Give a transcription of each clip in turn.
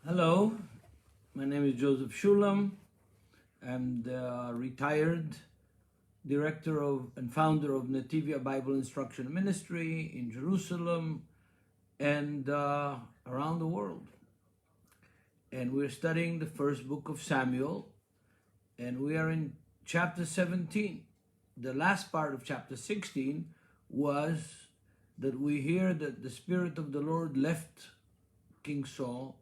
Hello, my name is Joseph Shulam. I'm the retired director and founder of Netivyah Bible Instruction Ministry in Jerusalem and around the world. And we're studying the first book of Samuel, and we are in chapter 17. The last part of chapter 16 was that we hear that the Spirit of the Lord left King Saul,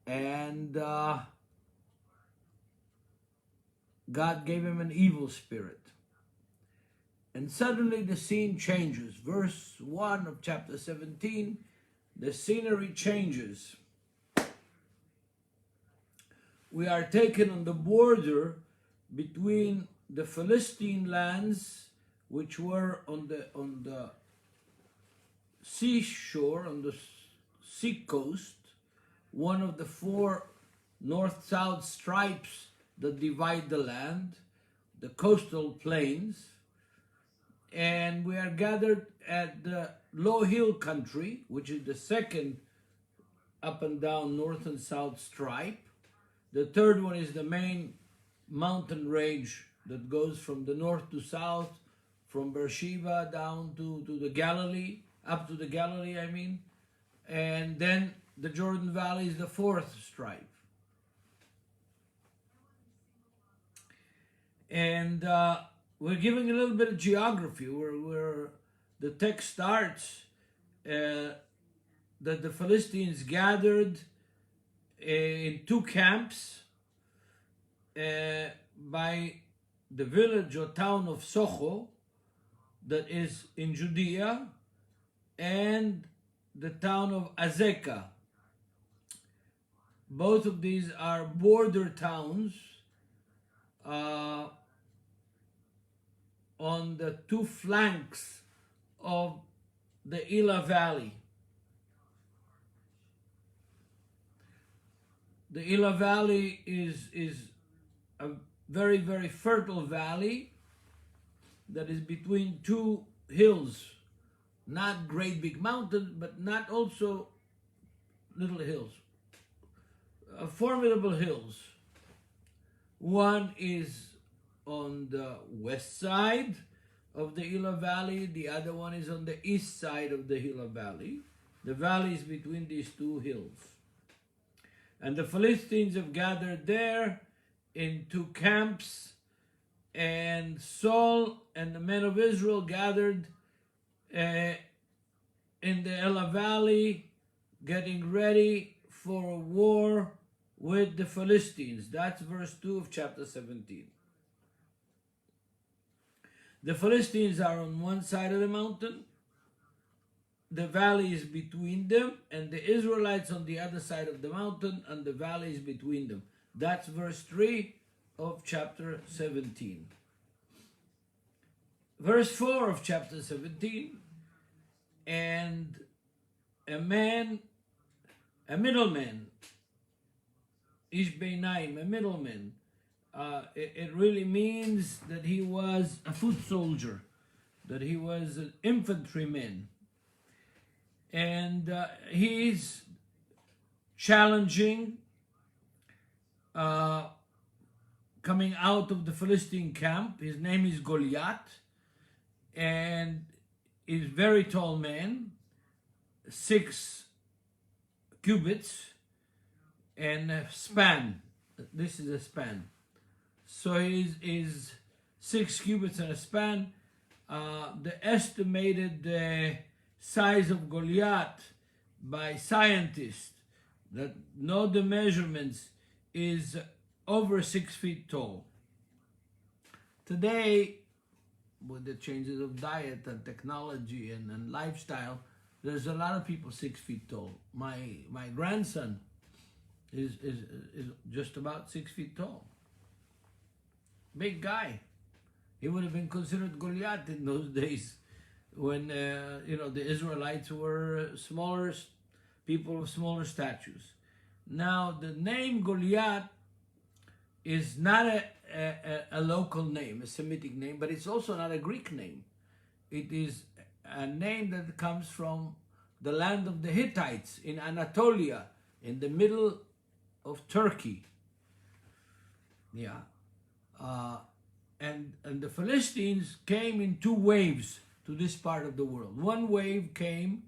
and God gave him an evil spirit. And suddenly the scene changes. Verse 1 of chapter 17, the scenery changes. We are taken on the border between the Philistine lands, which were on the seashore, on the sea coast, one of the four north-south stripes that divide the land, the coastal plains. And we are gathered at the low hill country, which is the second up and down north and south stripe. The third one is the main mountain range that goes from the north to south, from Beersheba down to the Galilee, up to the Galilee, I mean. And then the Jordan Valley is the fourth stripe. And we're giving a little bit of geography where the text starts that the Philistines gathered in two camps by the village or town of Socho that is in Judea, and the town of Azekah. Both of these are border towns on the two flanks of the Elah Valley. The Elah Valley is a very, very fertile valley that is between two hills. Not great big mountains, but not also little hills. Formidable hills. One is on the west side of the Elah Valley, the other one is on the east side of the Elah Valley. The valley is between these two hills. And the Philistines have gathered there in two camps, and Saul and the men of Israel gathered in the Elah Valley, getting ready for a war with the Philistines. That's verse 2 of chapter 17. The Philistines are on one side of the mountain, the valley is between them, and the Israelites on the other side of the mountain, and the valley is between them. That's verse 3 of chapter 17. Verse 4 of chapter 17, and a middleman, Ish Beinaim, a middleman. It really means that he was a foot soldier, that he was an infantryman. And he's challenging, coming out of the Philistine camp. His name is Goliath, and he's a very tall man, 6 cubits, and a span. This is a span. So he's 6 cubits and a span. The estimated size of Goliath by scientists that know the measurements is over 6 feet tall. Today, with the changes of diet and technology and lifestyle, there's a lot of people 6 feet tall. My grandson is just about 6 feet tall. Big guy. He would have been considered Goliath in those days when the Israelites were smaller people of smaller statues. Now the name Goliath is not a local name, a Semitic name, but it's also not a Greek name. It is a name that comes from the land of the Hittites in Anatolia, in the middle of Turkey. Yeah. And the Philistines came in two waves to this part of the world. One wave came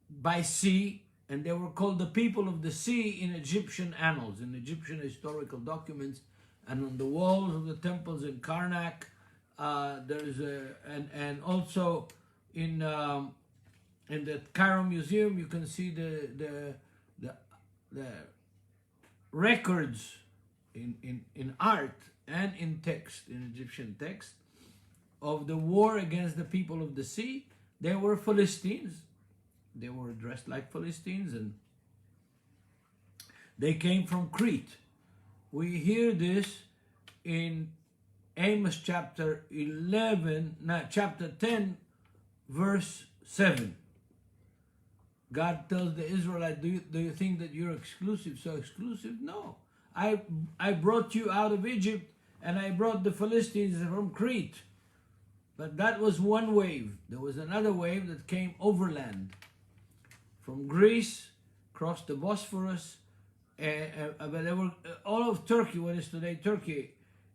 by sea, and they were called the people of the sea in Egyptian annals, in Egyptian historical documents, and on the walls of the temples in Karnak. There's and also in the Cairo Museum you can see the records in art and in text, in Egyptian text, of the war against the people of the sea. They were Philistines. They were dressed like Philistines, and they came from Crete. We hear this in Amos chapter 10, verse 7. God tells the Israelites, do you think that you're exclusive, so exclusive? No. I brought you out of Egypt, and I brought the Philistines from Crete. But that was one wave. There was another wave that came overland from Greece, crossed the Bosphorus, but they were all of Turkey, what is today Turkey.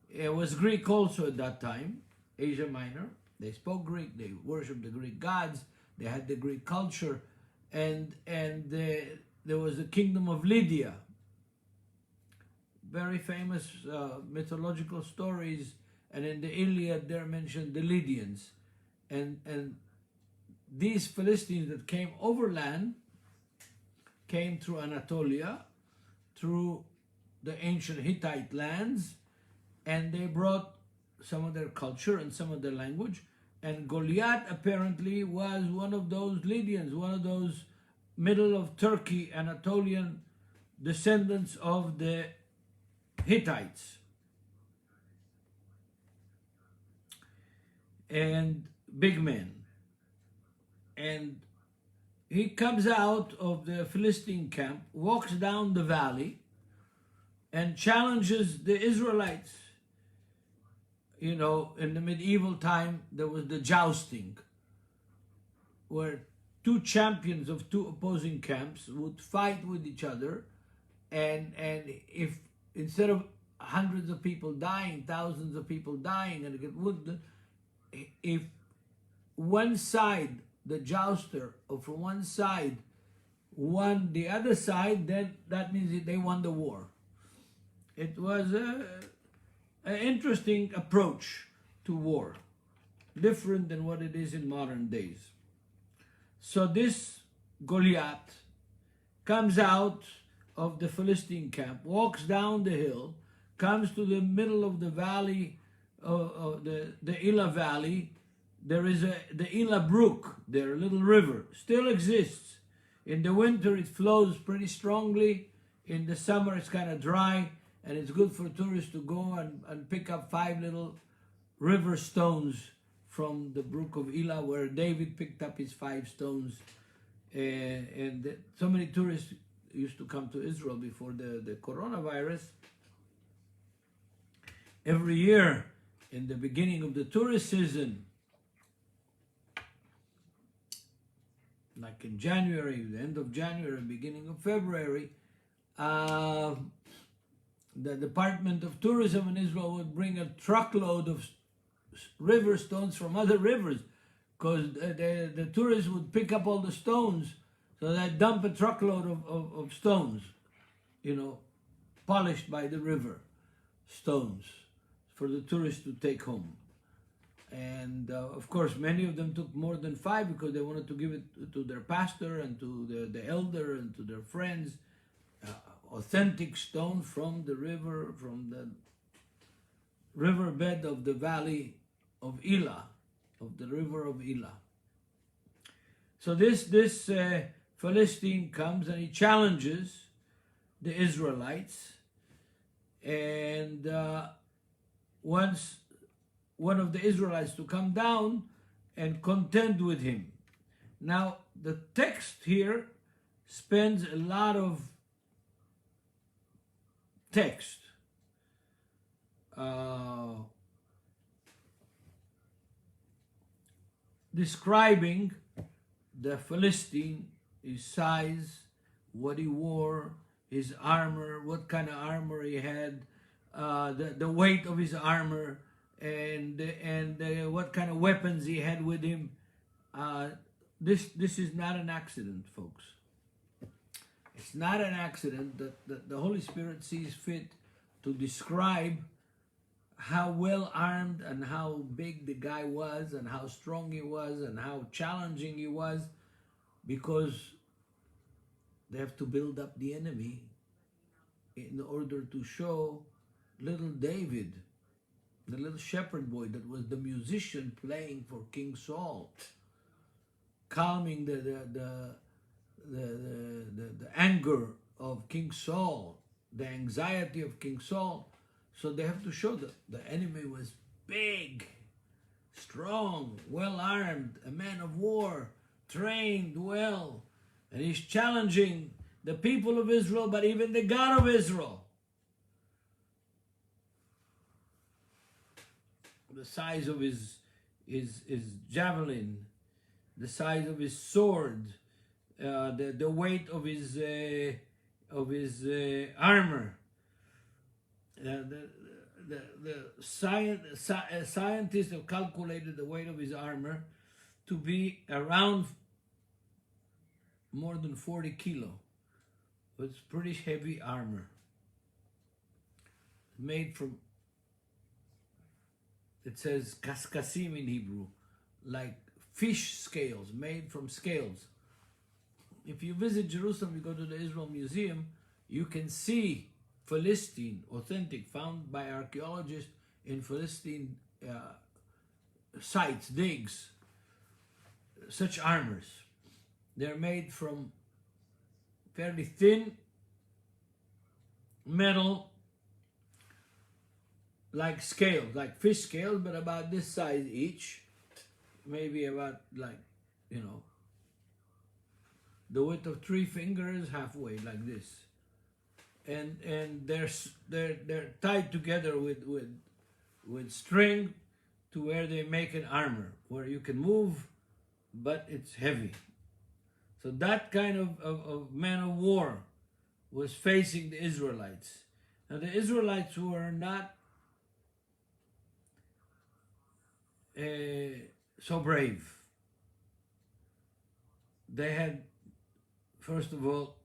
It was Greek also at that time, Asia Minor. They spoke Greek, they worshipped the Greek gods, they had the Greek culture, and there was the kingdom of Lydia. Very famous mythological stories, and in the Iliad they're mentioned the Lydians. And these Philistines that came overland came through Anatolia, through the ancient Hittite lands, and they brought some of their culture and some of their language. And Goliath apparently was one of those Lydians, one of those middle of Turkey, Anatolian descendants of the Hittites. And big men. And he comes out of the Philistine camp, walks down the valley, and challenges the Israelites. You know, in the medieval time, there was the jousting, where two champions of two opposing camps would fight with each other, and if instead of hundreds of people dying, thousands of people dying, and it would, if one side, the jouster, or from one side, won the other side, then that means that they won the war. It was an interesting approach to war, different than what it is in modern days. So this Goliath comes out of the Philistine camp, walks down the hill, comes to the middle of the valley, the Elah Valley. There is the Elah Brook there, a little river, still exists. In the winter it flows pretty strongly. In the summer it's kind of dry, and it's good for tourists to go and pick up 5 little river stones from the brook of Elah, where David picked up his 5 stones. And so many tourists used to come to Israel before the coronavirus. Every year, in the beginning of the tourist season, like in January, the end of January, beginning of February, the Department of Tourism in Israel would bring a truckload of river stones from other rivers, because the tourists would pick up all the stones, so they'd dump a truckload of stones, you know, polished by the river stones, for the tourists to take home. And of course, many of them took more than 5 because they wanted to give it to their pastor and to the elder and to their friends. Authentic stone from the river, from the riverbed of the valley of Elah, of the river of Elah. So this Philistine comes and he challenges the Israelites, and wants one of the Israelites to come down and contend with him. Now, the text here spends a lot of text describing the Philistine, his size, what he wore, his armor, what kind of armor he had, the weight of his armor, and what kind of weapons he had with him. This is not an accident, folks. It's not an accident that the Holy Spirit sees fit to describe how well armed and how big the guy was and how strong he was and how challenging he was, because they have to build up the enemy in order to show little David, the little shepherd boy that was the musician playing for King Saul, calming the anger of King Saul, the anxiety of King Saul. So they have to show that the enemy was big, strong, well armed, a man of war, trained well, and he's challenging the people of Israel, but even the God of Israel. The size of his javelin, the size of his sword, the weight of his armor. Scientists have calculated the weight of his armor to be around more than 40 kilo. It's pretty heavy armor. Made from, it says kaskasim in Hebrew, like fish scales, made from scales. If you visit Jerusalem, you go to the Israel Museum, you can see Philistine, authentic, found by archaeologists in Philistine sites, digs, such armors. They're made from fairly thin metal, like scales, like fish scales, but about this size each, maybe about like, the width of 3 fingers, halfway, like this. And they're tied together with string to where they make an armor, where you can move, but it's heavy. So that kind of man of war was facing the Israelites. Now the Israelites were not so brave. They had, first of all,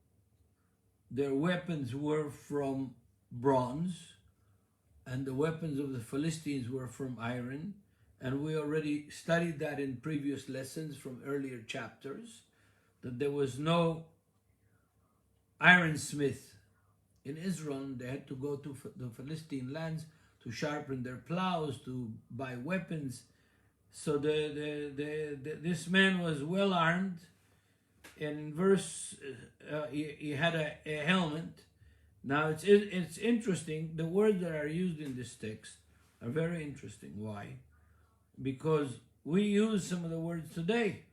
their weapons were from bronze, and the weapons of the Philistines were from iron. And we already studied that in previous lessons from earlier chapters, that there was no ironsmith in Israel. They had to go to the Philistine lands to sharpen their plows, to buy weapons. So this man was well armed. And in verse, he had a helmet. Now it's interesting. The words that are used in this text are very interesting. Why? Because we use some of the words today.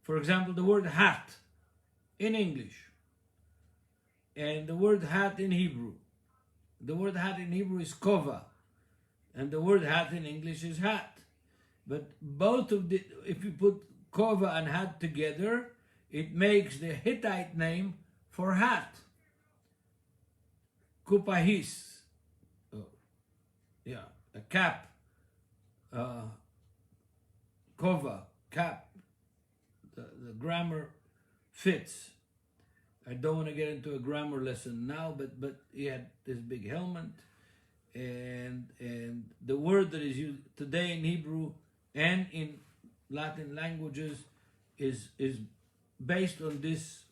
For example, the word hat in English and the word hat in Hebrew. The word hat in Hebrew is kova, and the word hat in English is hat. But both of the, if you put kova and hat together, it makes the Hittite name for hat. Kupahis. A cap. Kova, cap. The grammar fits. I don't want to get into a grammar lesson now, but he had this big helmet, and the word that is used today in Hebrew and in Latin languages is based on this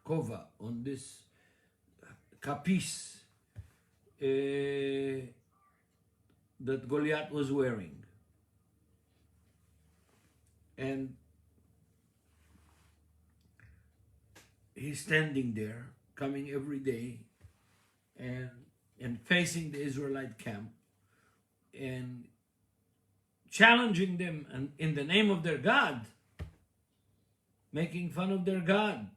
kova, on this kapis that Goliath was wearing. And he's standing there, coming every day, and facing the Israelite camp, and challenging them and in the name of their God, making fun of their God.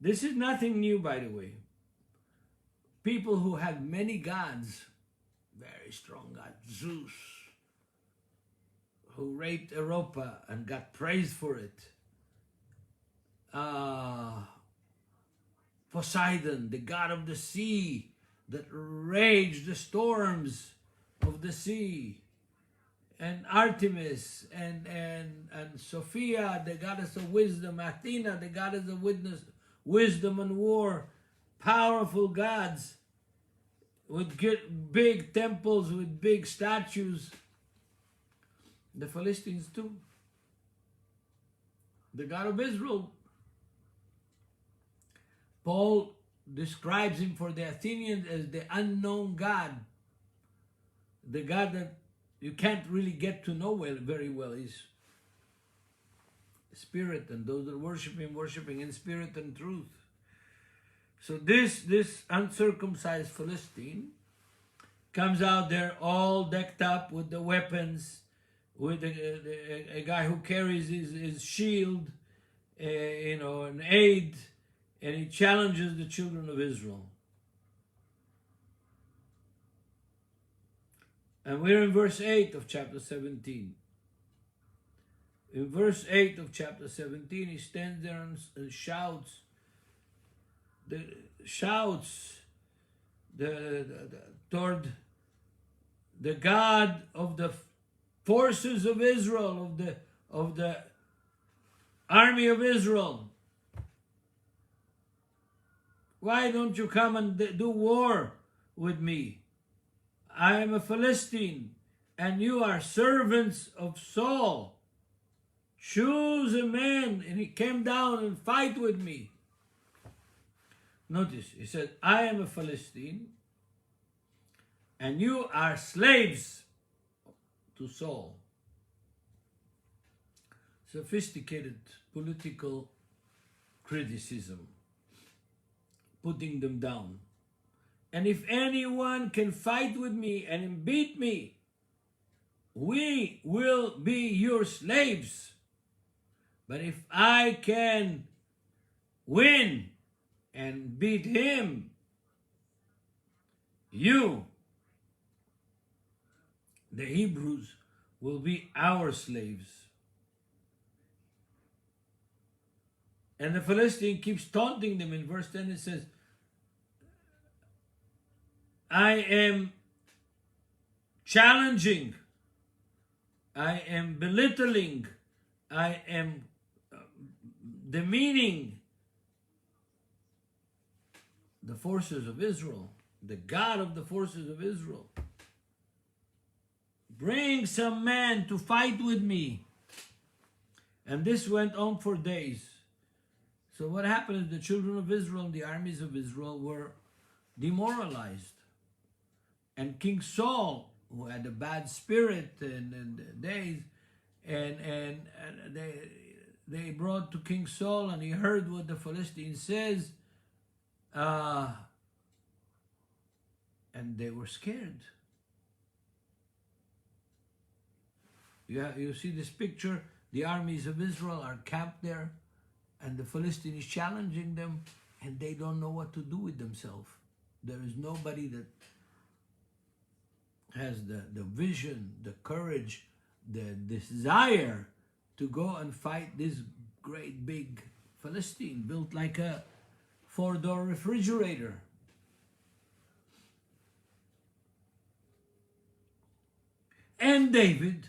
This is nothing new, by the way. People who had many gods, very strong God, Zeus, who raped Europa and got praised for it. Poseidon, the god of the sea, that raged the storms of the sea. And Artemis and Sophia, the goddess of wisdom. Athena, the goddess of wisdom and war. Powerful gods with big temples, with big statues. The Philistines too. The God of Israel. Paul describes him for the Athenians as the unknown God. The God that you can't really get to know very well. He's spirit, and those that worship him, worshiping in spirit and truth. So this uncircumcised Philistine comes out there all decked up with the weapons, with a guy who carries his shield, an aid, and he challenges the children of Israel. And we're in verse 8 of chapter 17. In verse 8 of chapter 17, he stands there and shouts toward the God of the forces of Israel, of the army of Israel. Why don't you come and do war with me? I am a Philistine, and you are servants of Saul. Choose a man, and he came down and fight with me. Notice, he said, I am a Philistine, and you are slaves to Saul. Sophisticated political criticism, putting them down. And if anyone can fight with me and beat me, we will be your slaves. But if I can win and beat him, you, the Hebrews, will be our slaves. And the Philistine keeps taunting them. In verse 10 it says, I am challenging, I am belittling, I am demeaning the forces of Israel, the God of the forces of Israel. Bring some man to fight with me. And this went on for days. So what happened is the children of Israel and the armies of Israel were demoralized. And King Saul, who had a bad spirit and days, and they brought to King Saul, and he heard what the Philistine says, and they were scared. You see this picture, the armies of Israel are camped there, and the Philistine is challenging them, and they don't know what to do with themselves. There is nobody that has the vision, the courage, the desire to go and fight this great big Philistine built like a 4-door refrigerator. And David,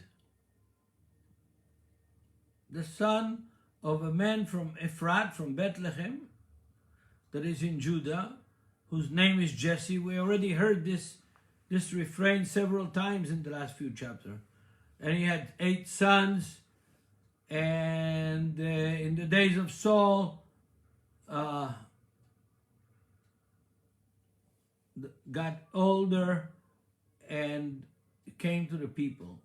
the son of a man from Ephrat, from Bethlehem, that is in Judah, whose name is Jesse. We already heard this refrain several times in the last few chapters. And he had 8 sons, and in the days of Saul, got older and came to the people.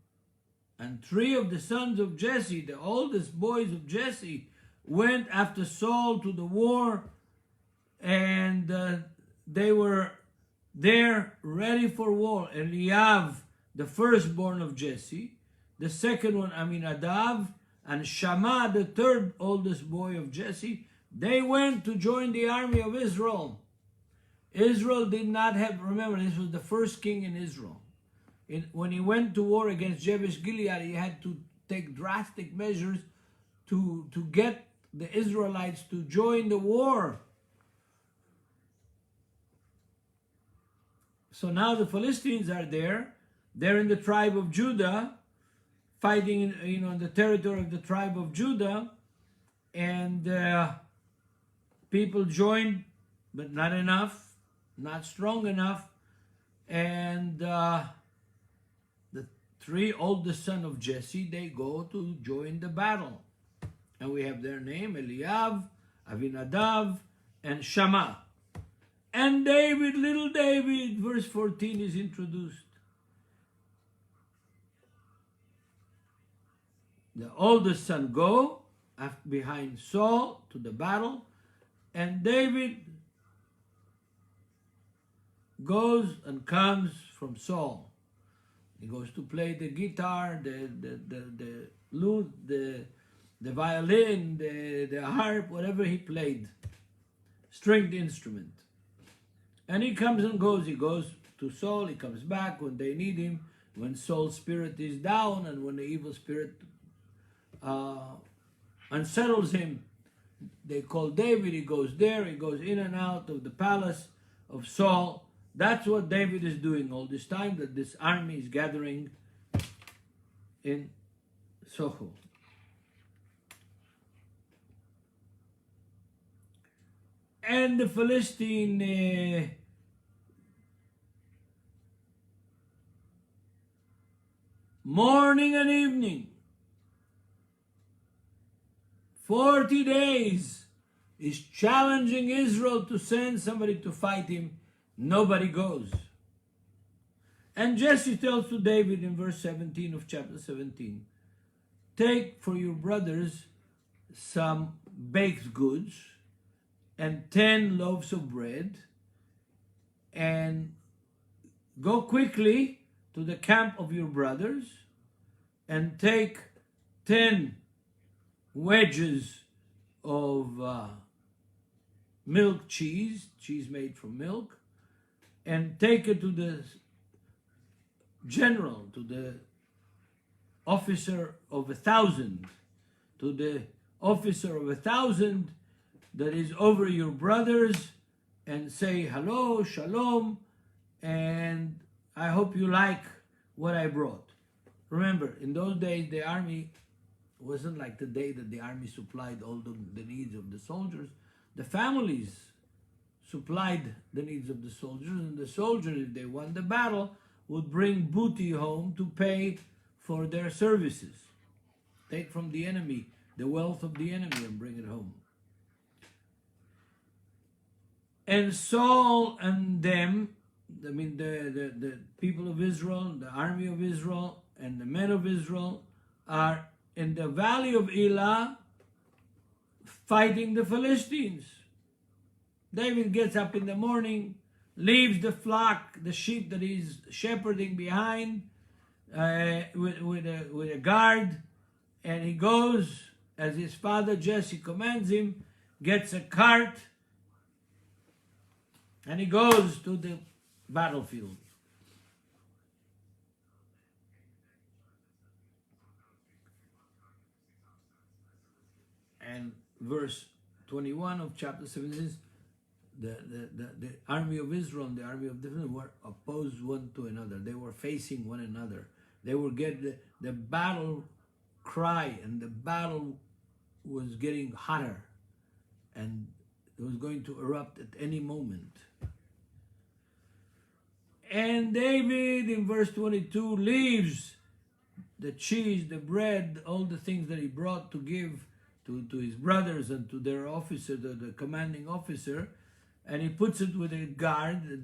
And 3 of the sons of Jesse, the oldest boys of Jesse, went after Saul to the war, and they were there ready for war. Eliab, the firstborn of Jesse, the second one Aminadab, and Shammah, the 3rd oldest boy of Jesse, they went to join the army of Israel. Israel did not have, remember, this was the first king in Israel. When he went to war against Jabesh Gilead, he had to take drastic measures to get the Israelites to join the war. So now the Philistines are there. They're in the tribe of Judah, fighting in the territory of the tribe of Judah, and people joined, but not enough, not strong enough, and the three oldest sons of Jesse, they go to join the battle, and we have their name: Eliab, Avinadav, and Shammah. And David, little David, verse 14 is introduced. The oldest son go behind Saul to the battle, and David goes and comes from Saul. He goes to play the guitar, the lute, the violin, the harp, whatever he played, stringed instrument. And he comes and goes. He goes to Saul, he comes back when they need him, when Saul's spirit is down and when the evil spirit unsettles him. They call David, he goes there, he goes in and out of the palace of Saul. That's what David is doing all this time, that this army is gathering in Soho. And the Philistine morning and evening, 40 days, is challenging Israel to send somebody to fight him. Nobody goes. And Jesse tells to David in verse 17 of chapter 17, take for your brothers some baked goods and 10 loaves of bread, and go quickly to the camp of your brothers and take 10 wedges of milk cheese made from milk, and take it to the general, to the officer of 1,000, to the officer of 1,000 that is over your brothers, and say hello, shalom, and I hope you like what I brought. Remember, in those days, the army wasn't like today that the army supplied all the needs of the soldiers. The families supplied the needs of the soldiers, and the soldiers, if they won the battle, would bring booty home to pay for their services. Take from the enemy the wealth of the enemy and bring it home. And Saul and them, I mean the people of Israel, the army of Israel, and the men of Israel are in the valley of Elah fighting the Philistines. David gets up in the morning, leaves the flock, the sheep that he's shepherding behind with a guard, and he goes, as his father Jesse commands him, gets a cart, and he goes to the battlefield. And verse 21 of chapter 7 says, the army of Israel and the army of David were opposed one to another. They were facing one another. They were getting the battle cry, and the battle was getting hotter, and it was going to erupt at any moment. And David, in verse 22, leaves the cheese, the bread, all the things that he brought to give to his brothers and to their officer, the commanding officer, and he puts it with a guard,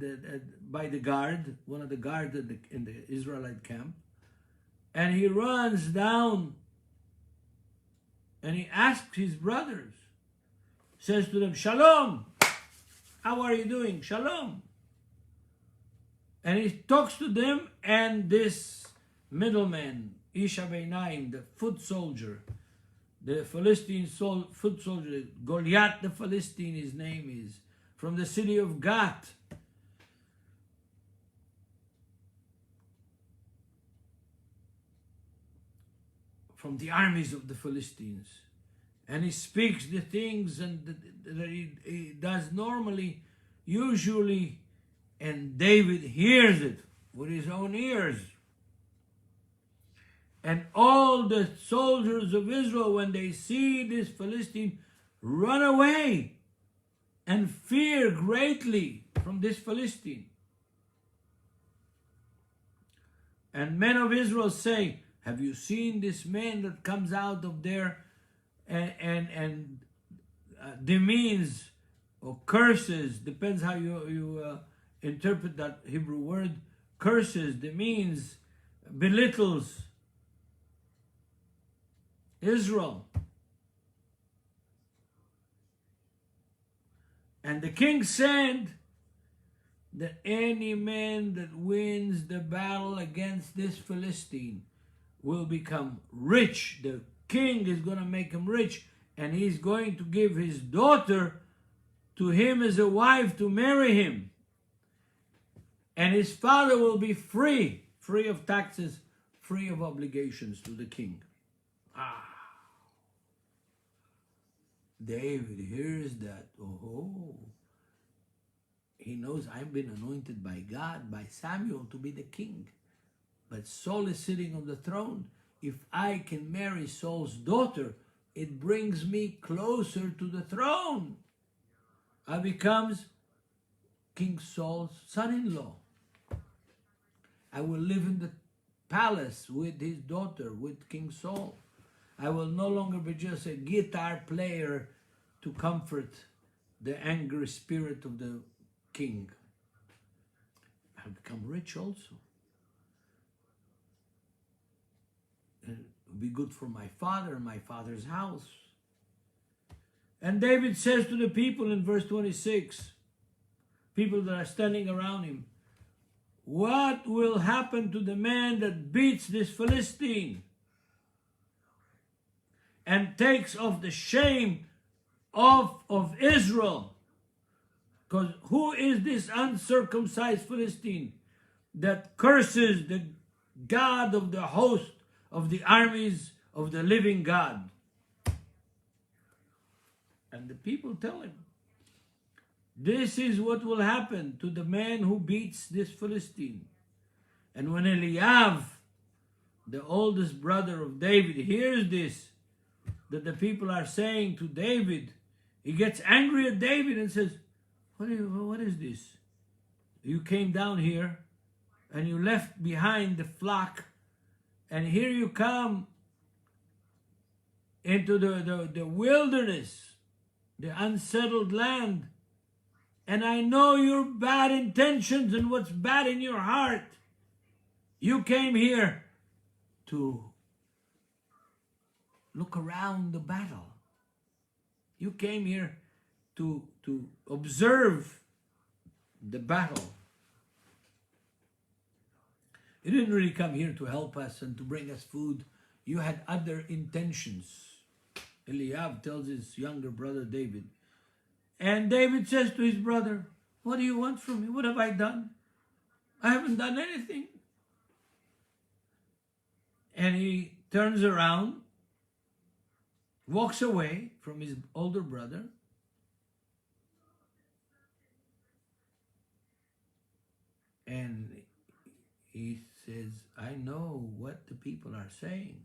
by the guard, one of the guards in the Israelite camp, and he runs down and he asks his brothers, says to them, Shalom, how are you doing? Shalom. And he talks to them, and this middleman, Isha Beinaim, the foot soldier, the Philistine foot soldier, Goliath the Philistine, his name is, from the city of Gath. from the armies of the Philistines. And he speaks the things that he does normally, usually, and David hears it with his own ears. And all the soldiers of Israel, when they see this Philistine, run away and fear greatly from this Philistine. And men of Israel say, have you seen this man that comes out of there and demeans or curses, depends how you interpret that Hebrew word, curses, demeans, belittles Israel. And the king said that any man that wins the battle against this Philistine will become rich. The king is going to make him rich, and he's going to give his daughter to him as a wife to marry him. And his father will be free of taxes, free of obligations to the king. David hears that. Oh, he knows I've been anointed by God, by Samuel, to be the king. But Saul is sitting on the throne. If I can marry Saul's daughter, it brings me closer to the throne. I becomes King Saul's son-in-law. I will live in the palace with his daughter, with King Saul. I will no longer be just a guitar player to comfort the angry spirit of the king. I'll become rich also. And it'll be good for my father and my father's house. And David says to the people in verse 26, people that are standing around him, what will happen to the man that beats this Philistine and takes off the shame of Israel? Because who is this uncircumcised Philistine that curses the God of the host of the armies of the living God? And the people tell him, this is what will happen to the man who beats this Philistine. And when Eliab, the oldest brother of David, hears this, that the people are saying to David, he gets angry at David and says, what is this? You came down here and you left behind the flock, and here you come into the wilderness, the unsettled land. And I know your bad intentions and what's bad in your heart. You came here to look around the battle. You came here to observe the battle. You didn't really come here to help us and to bring us food. You had other intentions. Eliab tells his younger brother David. And David says to his brother, what do you want from me? What have I done? I haven't done anything. And he turns around, walks away from his older brother, and he says, I know what the people are saying.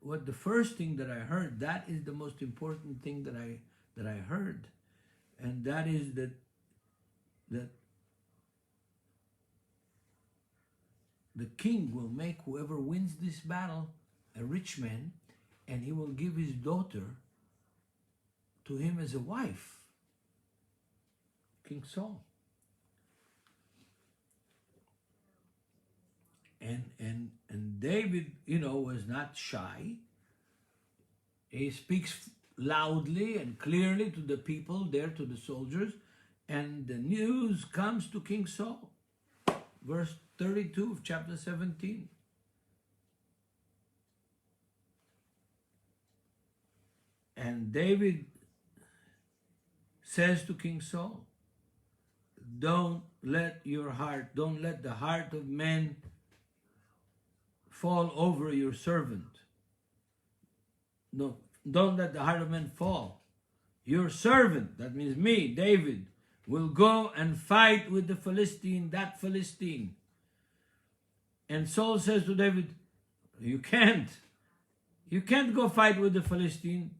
What the first thing that I heard, that is the most important thing that I heard. And that is that the king will make whoever wins this battle a rich man, and he will give his daughter to him as a wife. King Saul. And David, was not shy. He speaks loudly and clearly to the people there, to the soldiers, and the news comes to King Saul. Verse 32 of chapter 17. And David says to King Saul, don't let the heart of men fall over your servant. no, don't let the heart of man fall. Your servant, that means me, David, will go and fight with the Philistine, that Philistine. And Saul says to David, you can't. You can't go fight with the Philistine.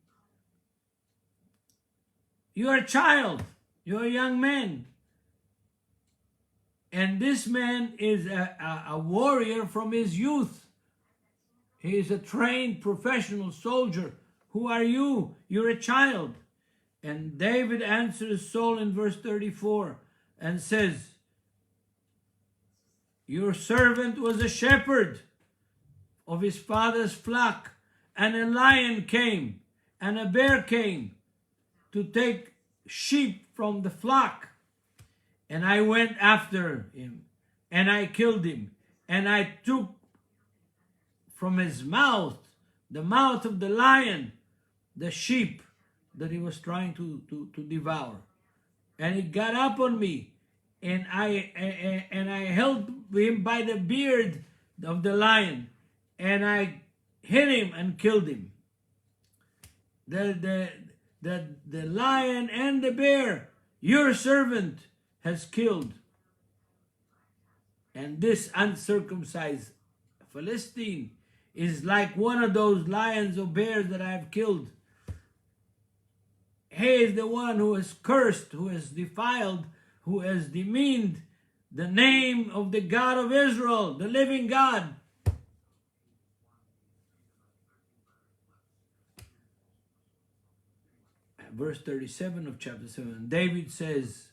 You are a child. You're a young man. And this man is a warrior from his youth. He is a trained professional soldier. Who are you? You're a child. And David answers Saul in verse 34 and says, your servant was a shepherd of his father's flock, and a lion came and a bear came to take sheep from the flock. And I went after him and I killed him, and I took from his mouth, the mouth of the lion, the sheep that he was trying to devour. And he got up on me, and I held him by the beard of the lion, and I hit him and killed him. The lion and the bear your servant has killed. And this uncircumcised Philistine is like one of those lions or bears that I have killed. He is the one who has cursed, who has defiled, who has demeaned the name of the God of Israel, the living God. Verse 37 of chapter 7, David says,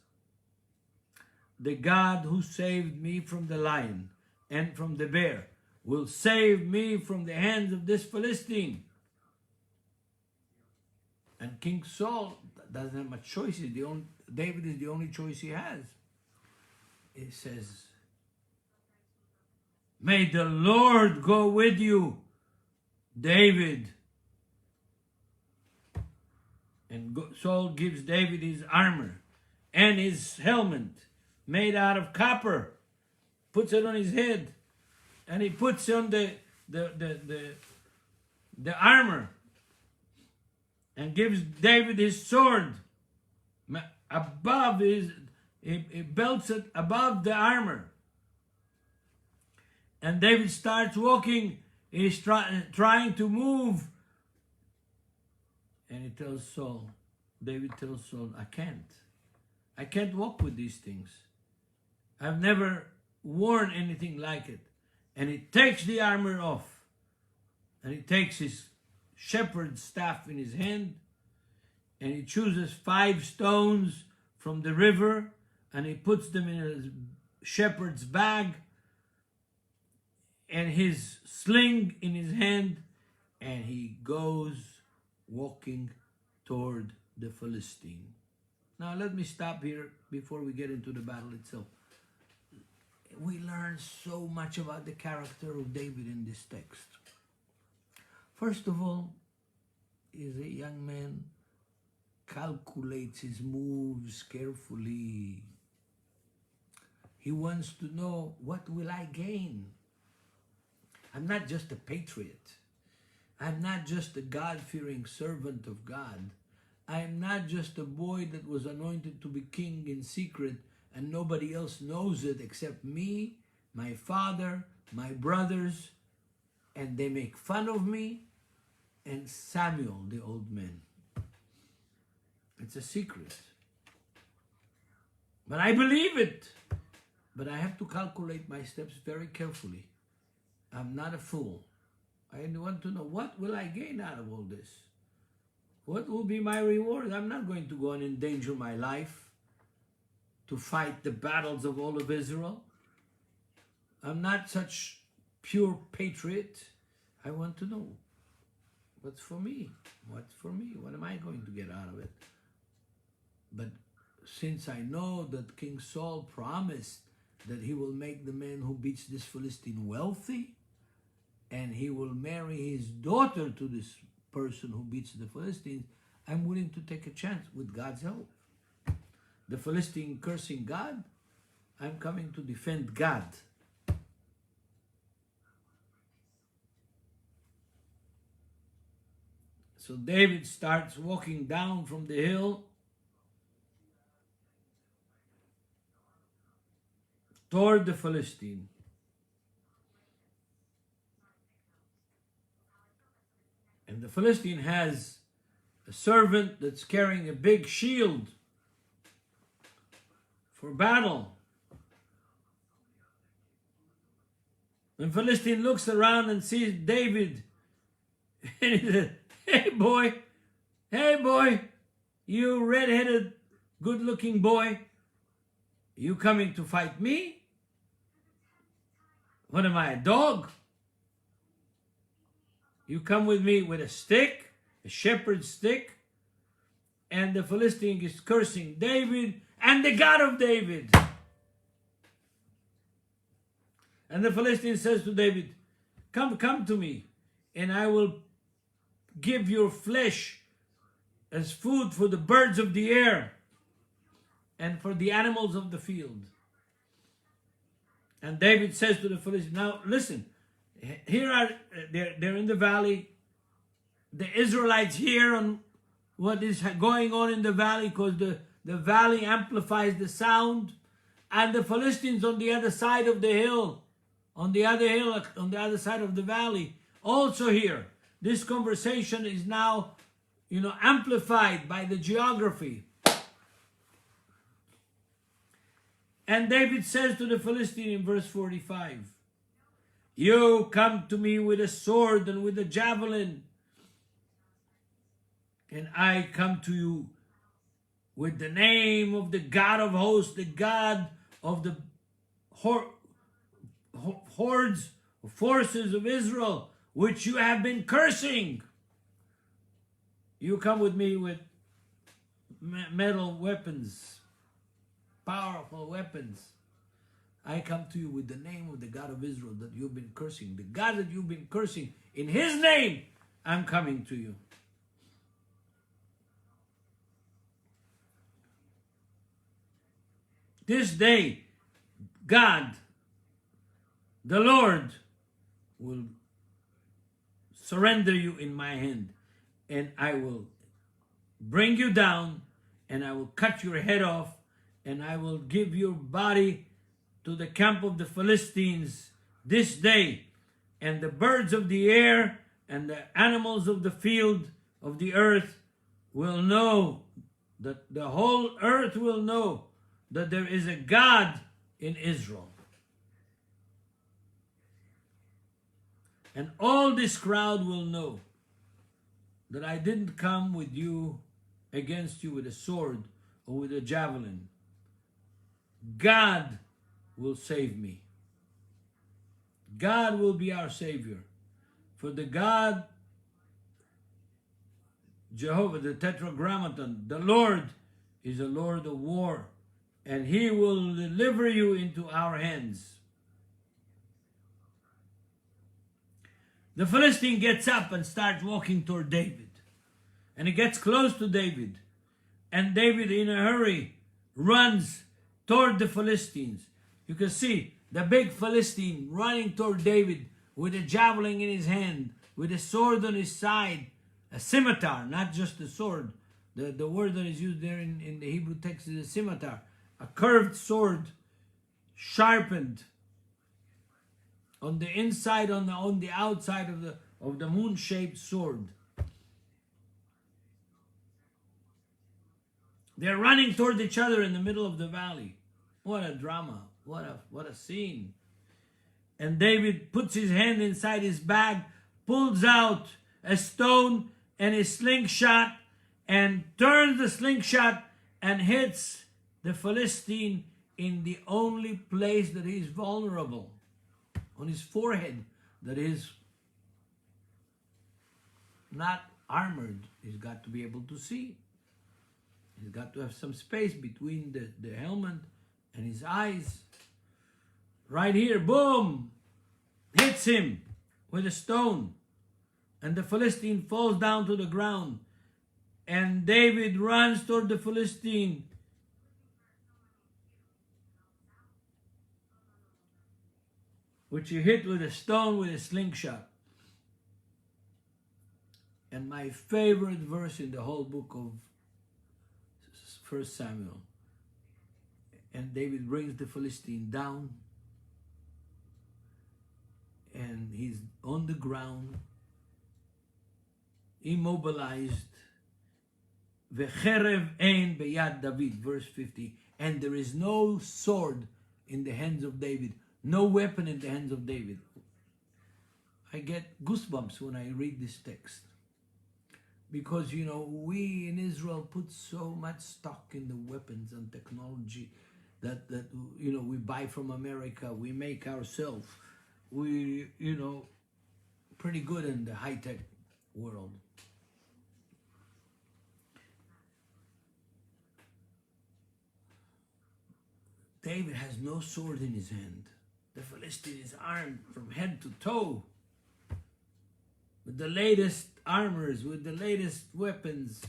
the God who saved me from the lion and from the bear will save me from the hands of this Philistine. And King Saul doesn't have much choices. David is the only choice he has. He says, may the Lord go with you, David. And Saul gives David his armor and his helmet made out of copper, puts it on his head, and he puts on the armor, and gives David his sword above his, he belts it above the armor. And David starts walking. He's trying to move. And he tells Saul, David tells Saul, I can't walk with these things. I've never worn anything like it. And he takes the armor off. And he takes his shepherd's staff in his hand. And he chooses 5 stones from the river. And he puts them in a shepherd's bag. And his sling in his hand. And he goes walking toward the Philistine. Now let me stop here before we get into the battle itself. We learn so much about the character of David in this text. First of all, he's a young man, calculates his moves carefully. He wants to know, what will I gain? I'm not just a patriot. I'm not just a God-fearing servant of God. I'm not just a boy that was anointed to be king in secret and nobody else knows it except me, my father, my brothers, and they make fun of me, and Samuel, the old man. It's a secret. But I believe it. But I have to calculate my steps very carefully. I'm not a fool. I want to know, what will I gain out of all this? What will be my reward? I'm not going to go and endanger my life to fight the battles of all of Israel. I'm not such pure patriot. I want to know, what's for me? What's for me? What am I going to get out of it? But since I know that King Saul promised that he will make the man who beats this Philistine wealthy, and he will marry his daughter to this person who beats the Philistines, I'm willing to take a chance with God's help. The Philistine cursing God, I'm coming to defend God. So David starts walking down from the hill toward the Philistine. And the Philistine has a servant that's carrying a big shield for battle. And Philistine looks around and sees David, and he says, hey boy, you red-headed, good-looking boy, you coming to fight me? What am I, a dog? You come with me with a stick, a shepherd's stick, and the Philistine is cursing David and the God of David. And the Philistine says to David, come to me, and I will give your flesh as food for the birds of the air and for the animals of the field. And David says to the Philistine, now listen, they're in the valley. The Israelites hear on what is going on in the valley, because the valley amplifies the sound. And the Philistines on the other side of the hill, on the other side of the valley, also hear. This conversation is now, amplified by the geography. And David says to the Philistine in verse 45, you come to me with a sword and with a javelin, and I come to you with the name of the God of hosts, the God of the hordes, forces of Israel, which you have been cursing. You come with me with metal weapons, powerful weapons. I come to you with the name of the God of Israel that you've been cursing. The God that you've been cursing, in his name, I'm coming to you. This day, God, the Lord, will surrender you in my hand, and I will bring you down, and I will cut your head off, and I will give your body to the camp of the Philistines this day, and the birds of the air and the animals of the field of the earth will know, that the whole earth will know that there is a God in Israel. And all this crowd will know that I didn't come with you, against you with a sword or with a javelin. God will save me. God will be our Savior. For the God, Jehovah, the Tetragrammaton, the Lord, is a Lord of war, and he will deliver you into our hands. The Philistine gets up and starts walking toward David. And he gets close to David. And David, in a hurry, runs toward the Philistines. You can see the big Philistine running toward David with a javelin in his hand, with a sword on his side, a scimitar, not just a sword. The word that is used there in the Hebrew text is a scimitar, a curved sword, sharpened on the inside, on the outside of the moon-shaped sword. They're running toward each other in the middle of the valley. What a drama! What a scene! And David puts his hand inside his bag, pulls out a stone and a slingshot, and turns the slingshot and hits the Philistine in the only place that he is vulnerable, on his forehead, that is not armored. He's got to be able to see. He's got to have some space between the helmet and his eyes. Right here, boom, hits him with a stone, and the Philistine falls down to the ground. And David runs toward the Philistine, which he hit with a stone with a slingshot. And my favorite verse in the whole book of 1 Samuel. And David brings the Philistine down, and he's on the ground, immobilized. Vecherev ein beyad David, verse 50. And there is no sword in the hands of David, no weapon in the hands of David. I get goosebumps when I read this text. Because, you know, we in Israel put so much stock in the weapons and technology that you know, we buy from America, we make ourselves. We, you know, pretty good in the high-tech world. David has no sword in his hand. The Philistine is armed from head to toe with the latest armors, with the latest weapons.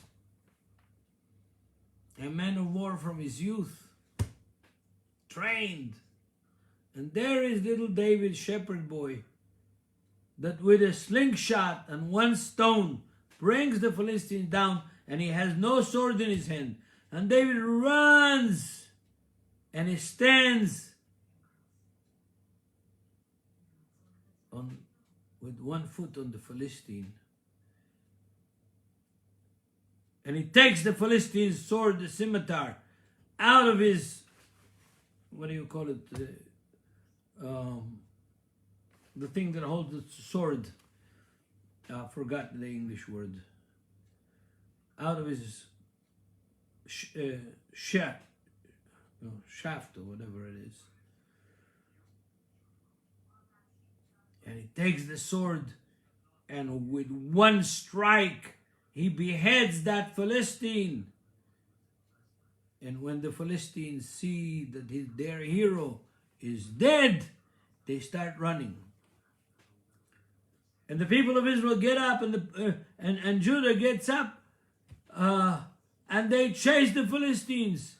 A man of war from his youth, trained. And there is little David, shepherd boy, that with a slingshot and one stone brings the Philistine down, and he has no sword in his hand. And David runs, and he stands with one foot on the Philistine. And he takes the Philistine's sword, the scimitar, out of his, what do you call it? The thing that holds the sword. I forgot the English word. Out of his shaft or whatever it is. And he takes the sword, and with one strike, he beheads that Philistine. And when the Philistines see that their hero is dead, they start running. And the people of Israel get up, and Judah gets up, and they chase the Philistines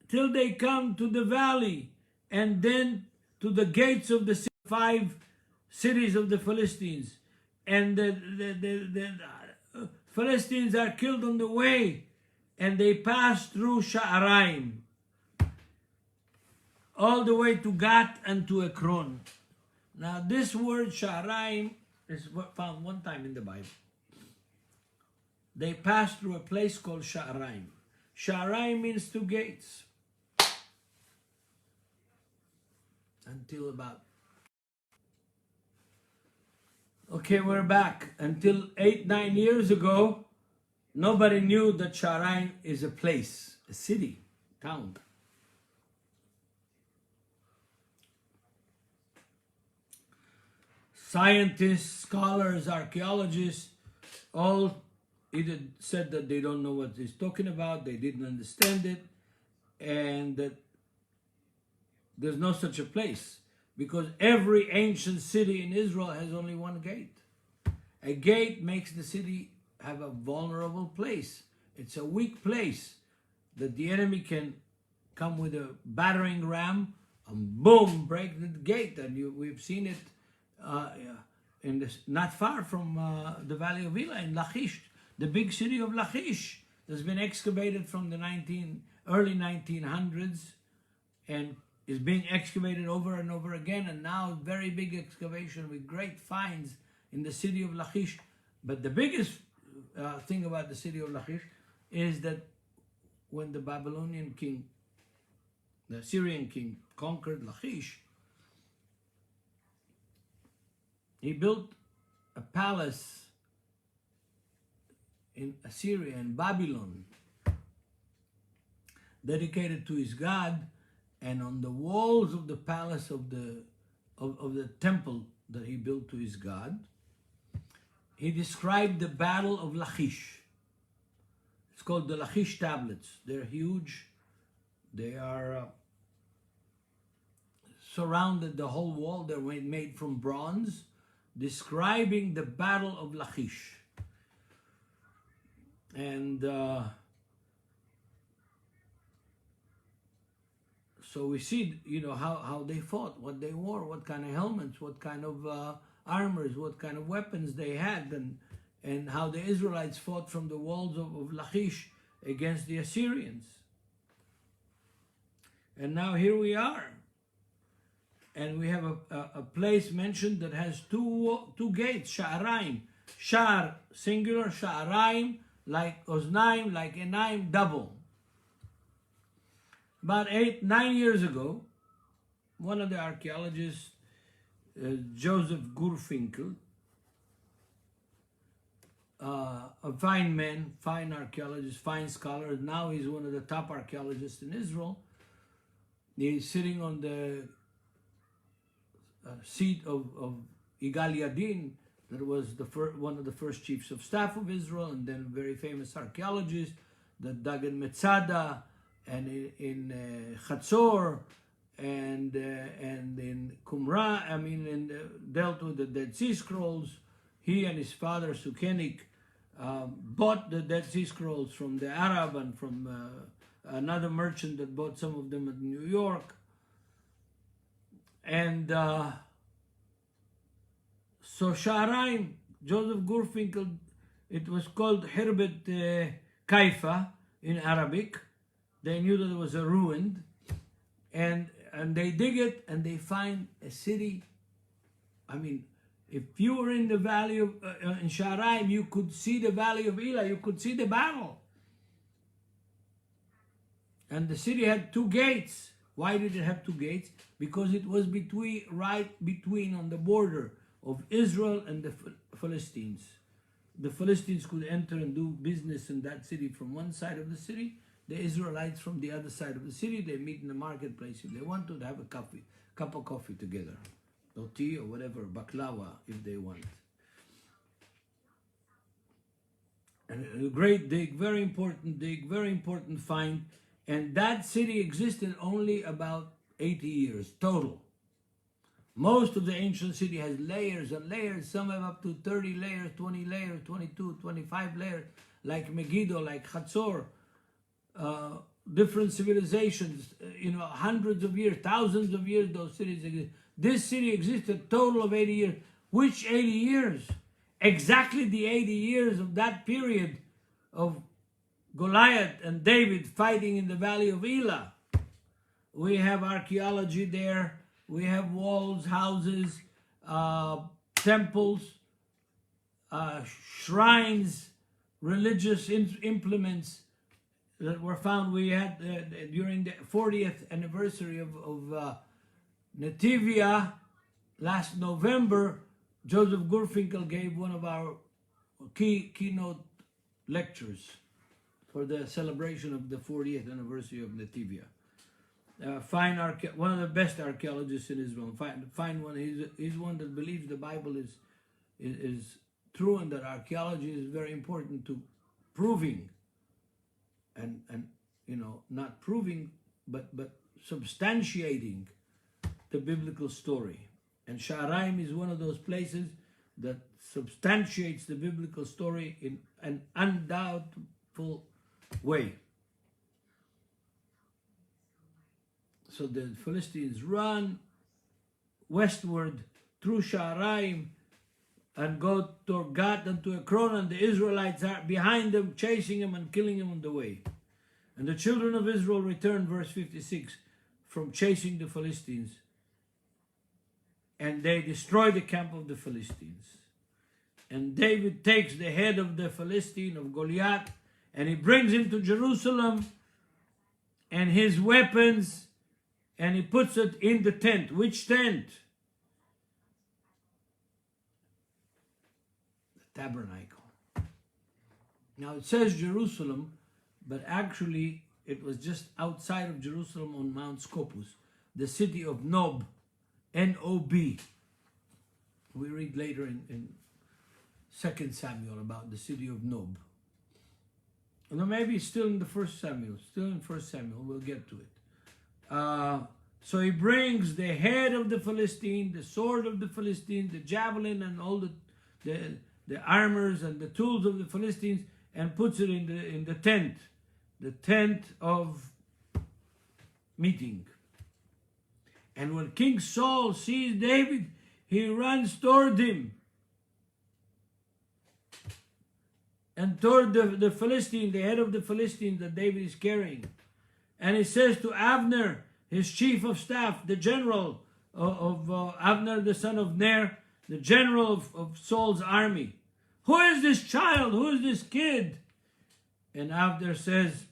till they come to the valley, and then to the gates of the 5 cities of the Philistines. And the Philistines are killed on the way, and they pass through Sha'araim, all the way to Gath and to Ekron. Now this word Sha'araim is found one time in the Bible. They pass through a place called Sha'araim. Sha'araim means 2 gates. Until about... Okay, we're back. Until 8-9 years ago, nobody knew that Sha'araim is a place, a city, town. Scientists, scholars, archaeologists, all either said that they don't know what he's talking about, they didn't understand it, and that there's no such a place, because every ancient city in Israel has only one gate. A gate makes the city have a vulnerable place. It's a weak place that the enemy can come with a battering ram and boom, break the gate. And we've seen it not far from the Valley of Elah in Lachish, the big city of Lachish, that's been excavated from the early 1900s and is being excavated over and over again, and now very big excavation with great finds in the city of Lachish. But the biggest thing about the city of Lachish is that when the Babylonian king, the Assyrian king, conquered Lachish, he built a palace in Assyria, in Babylon, dedicated to his God. And on the walls of the palace of the temple that he built to his God, he described the battle of Lachish. It's called the Lachish tablets. They're huge. They are surrounded the whole wall. They're made from bronze, describing the battle of Lachish. And so we see, you know, how they fought, what they wore, what kind of helmets, what kind of armors, what kind of weapons they had. and how the Israelites fought from the walls of Lachish against the Assyrians. And now here we are. And we have a place mentioned that has two gates, Sha'araim. Sha'ar, singular, Sha'araim, like Oznaim, like Enaim, double. About 9 years ago, one of the archaeologists, Joseph Gurfinkel, a fine man, fine archaeologist, fine scholar. Now he's one of the top archaeologists in Israel. He's sitting on the seat of Igal Yadin, that was one of the first chiefs of staff of Israel, and then a very famous archaeologist that dug in Metzada and in Chatzor and in Qumran, and dealt with the Dead Sea Scrolls. He and his father Sukenik bought the Dead Sea Scrolls from the Arab and from another merchant that bought some of them in New York. And so Sha'araim, Joseph Gurfinkel, it was called Hirbet Kaifa in Arabic. They knew that it was a ruin, and they dig it and they find a city. I mean, if you were in the valley of in Sha'araim, you could see the valley of Elah, you could see the battle. And the city had two gates. Why did it have two gates? Because it was right between on the border of Israel and the Philistines. The Philistines could enter and do business in that city from one side of the city. The Israelites from the other side of the city. They meet in the marketplace if they want to have a cup of coffee together, or tea or whatever, baklava if they want. And a great dig, very important find. And that city existed only about 80 years total. Most of the ancient city has layers and layers. Some have up to 30 layers, 20 layers, 22, 25 layers, like Megiddo, like Chatzor. Different civilizations, hundreds of years, thousands of years, those cities exist. This city existed total of 80 years. Which 80 years? Exactly the 80 years of that period of Goliath and David fighting in the valley of Elah. We have archaeology there. We have walls, houses, temples, shrines, religious implements that were found. We had during the 40th anniversary of Netivyah last November. Joseph Gurfinkel gave one of our keynote lectures for the celebration of the 40th anniversary of Netivyah. One of the best archaeologists in Israel. Fine one. He's one that believes the Bible is true, and that archaeology is very important to proving, and not proving, but substantiating the biblical story. And Sha'araim is one of those places that substantiates the biblical story in an undoubtful way. So the Philistines run westward through Sha'araim and go to Gath and to Ekron, and the Israelites are behind them, chasing them and killing them on the way. And the children of Israel returned, verse 56, from chasing the Philistines, and they destroy the camp of the Philistines. And David takes the head of the Philistine, of Goliath, and he brings him to Jerusalem and his weapons, and he puts it in the tent. Which tent? The tabernacle. Now it says Jerusalem, but actually it was just outside of Jerusalem on Mount Scopus, the city of Nob, N-O-B. We read later in 2 Samuel about the city of Nob. No, maybe it's still in the 1 Samuel. Still in 1 Samuel. We'll get to it. So he brings the head of the Philistine, the sword of the Philistine, the javelin, and all the armors and the tools of the Philistines, and puts it in the tent of meeting. And when King Saul sees David, he runs toward him. and toward the Philistine, the head of the Philistine that David is carrying. And he says to Abner, his chief of staff, the general of Abner, the son of Ner, the general of Saul's army, "Who is this child? Who is this kid?" And Abner says,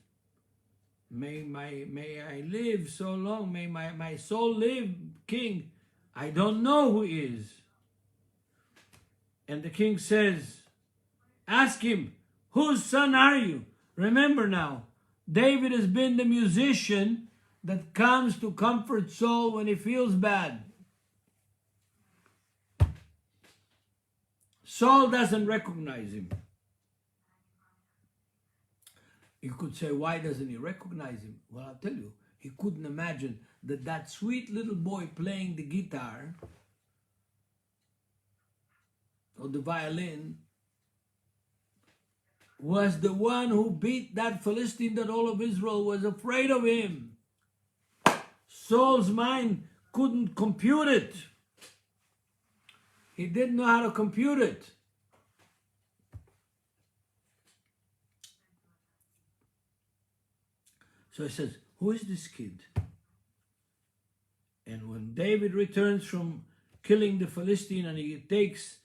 May I live so long, may my soul live, king. I don't know who he is. And the king says, "Ask him, whose son are you?" Remember now, David has been the musician that comes to comfort Saul when he feels bad. Saul doesn't recognize him. You could say, why doesn't he recognize him? Well, I'll tell you, he couldn't imagine that sweet little boy playing the guitar or the violin was the one who beat that Philistine that all of Israel was afraid of him. Saul's mind couldn't compute it. He didn't know how to compute it. So he says, "Who is this kid?" And when David returns from killing the Philistine and he takes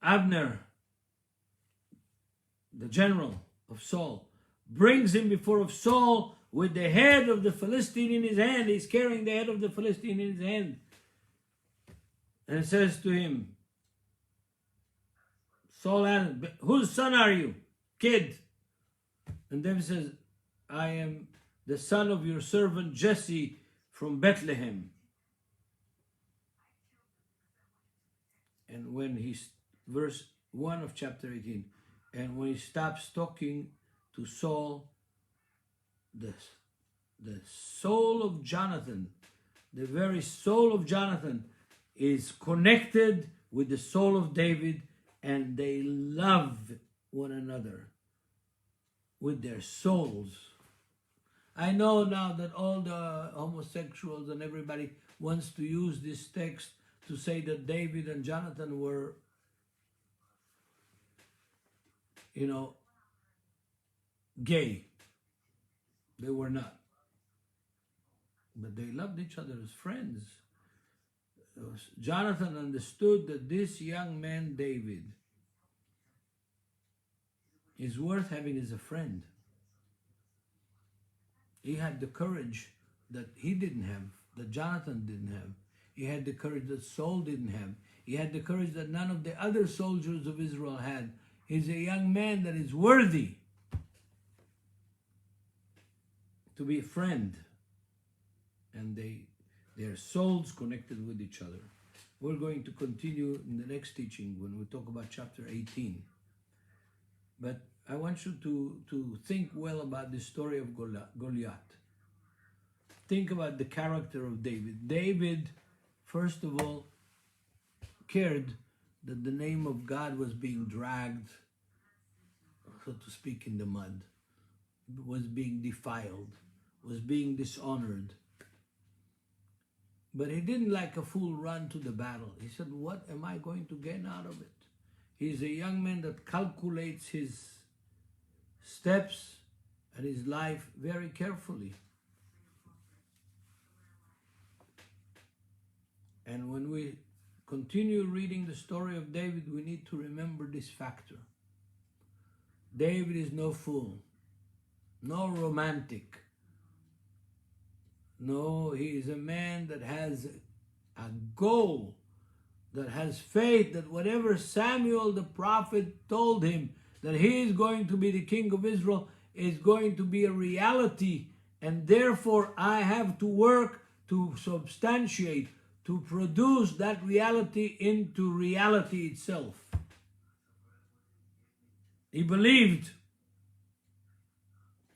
Abner, the general of Saul, brings him before of Saul with the head of the Philistine in his hand. He's carrying the head of the Philistine in his hand. And says to him, Saul asked, "Whose son are you, kid?" And David says, "I am the son of your servant Jesse from Bethlehem." And when verse 1 of chapter 18, and when he stops talking to Saul, the soul of Jonathan, the very soul of Jonathan is connected with the soul of David, and they love one another with their souls. I know now that all the homosexuals and everybody wants to use this text to say that David and Jonathan were, gay. They were not. But they loved each other as friends. Jonathan understood that this young man, David, is worth having as a friend. He had the courage that he didn't have, that Jonathan didn't have. He had the courage that Saul didn't have. He had the courage that none of the other soldiers of Israel had. He's a young man that is worthy to be a friend. And their souls connected with each other. We're going to continue in the next teaching when we talk about chapter 18. But I want you to think well about the story of Goliath. Think about the character of David. David, first of all, cared that the name of God was being dragged, so to speak, in the mud, was being defiled, was being dishonored. But he didn't like a fool run to the battle. He said, "What am I going to gain out of it?" He's a young man that calculates his steps and his life very carefully. And when we continue reading the story of David, we need to remember this factor. David is no fool, no romantic. No, he is a man that has a goal, that has faith that whatever Samuel the prophet told him, that he is going to be the king of Israel, is going to be a reality. And therefore I have to work to substantiate, to produce that reality into reality itself. He believed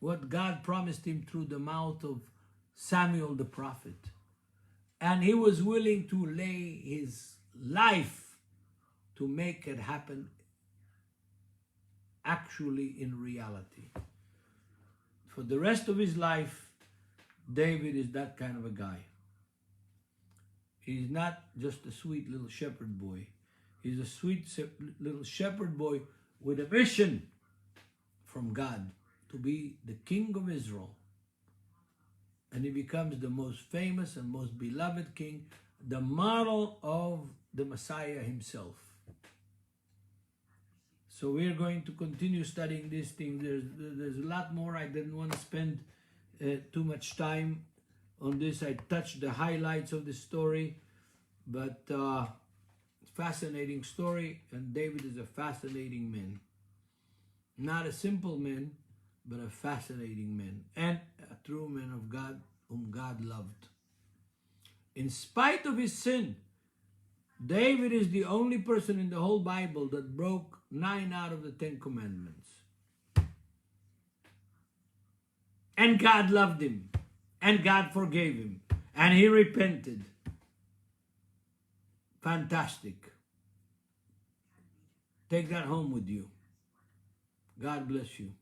what God promised him through the mouth of Samuel the prophet. And he was willing to lay his life to make it happen actually in reality. For the rest of his life, David is that kind of a guy. He's not just a sweet little shepherd boy. He's a sweet little shepherd boy with a mission from God to be the king of Israel. And he becomes the most famous and most beloved king, the model of the Messiah himself. So we're going to continue studying this thing. There's a lot more. I didn't want to spend too much time on this. I touched the highlights of the story, but fascinating story, and David is a fascinating man. Not a simple man, but a fascinating man, and a true man of God whom God loved. In spite of his sin, David is the only person in the whole Bible that broke 9 out of the 10 commandments. And God loved him, and God forgave him, and he repented. Fantastic. Take that home with you. God bless you.